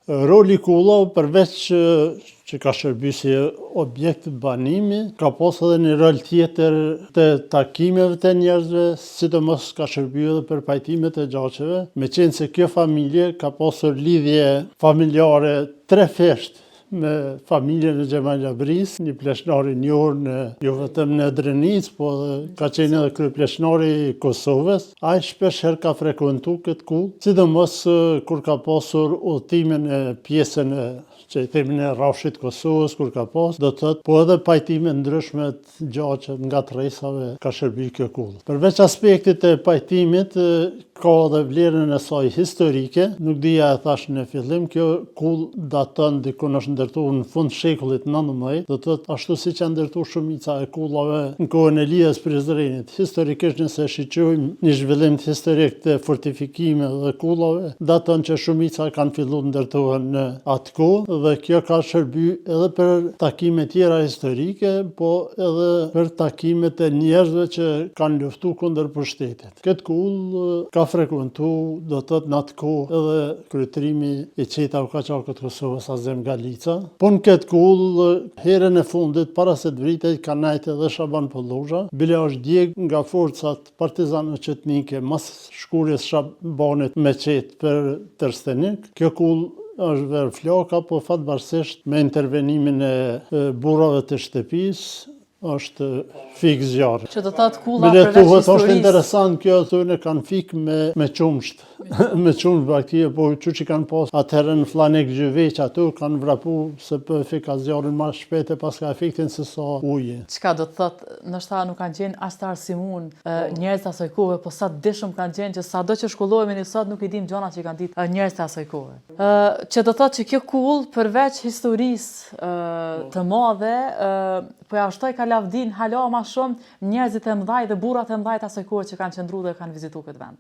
Roli i kullavë përveç që ka shërby si objekt banimi, ka pas edhe një rol tjetër të takimeve të njerëzve, sidomos ka shërby edhe për pajtimet e gjaqeve, me qenë se kjo familje ka pasur lidhje familjare tre fesht me familjen e Xhemal Xhabris, një pleqnar i njohur jo vetëm në Drenicë, po ka qenë edhe kryepleqnari i Kosovës. Ai shpesh herë ka frekuentuar këtë kull, sidomos kur ka pasur udhëtimin e pjesën e që i themin e rrafshit Kosovës, kur ka pas, do të thotë, po edhe pajtime ndryshme të gjaqe nga tresave ka shërby kjo kull. Përveç aspektit e pajtimit, ka edhe vlerën e saj historike, nuk dija e thash në fillim, kjo kull daton dikun është ndërtuar në fund shekullit 19, do të thotë ashtu siç janë ndërtuar shumica e kullave në kohën e Elias Prizrenit. Historikisht nëse shiqojmë një zhvillim historik të fortifikimeve dhe kullave, daton që shumica kanë filluar ndërtohen në atë kohë dhe kjo ka shërby edhe për takime tjera historike, po edhe për takimet e njerëzve që kanë luftuar kundër pushtetit. Këtë kull ka frekuentuar, do të thotë në atë kohë edhe kryetrimi i Qeta u Qaçakut Kosovës Azem Galica. Po në këtë kull, herën e fundit, para se të vritej, ka nejt edhe Shaban Pollusha, bile është djeg nga forcat partizane qetnike mas shkurjes Shabanit me qetë për Trstenik. Kjo kull është verë floka, po fatbarësisht me intervenimin e burrave të shtëpisë, është fik zjarri. Që do të thotë kulla përveç historisë. Është interesant kjo thonë kanë fik me qumsht. Me qumsht baktie, po që kanë pas atëherë në Fllanek Gjyveq aty kanë vrapu se për fik ka zjarrin më shpejt e pas ka efektin se sa uji. Çka do të thotë, ndoshta nuk kanë qenë as të arsimun njerëz të asaj kohe, po sa dishëm kanë qenë që sado që shkollohemi ne sot nuk i dim gjona që kanë ditë njerëz të asaj kohe. Që do të thotë që kjo kull përveç historisë të madhe, po ja shtoj ka lavdin hala më shumë njerëzit e mëdhaj dhe burrat e mëdhaj të asaj kohe që kanë qëndruar dhe kanë vizituar këtë vend.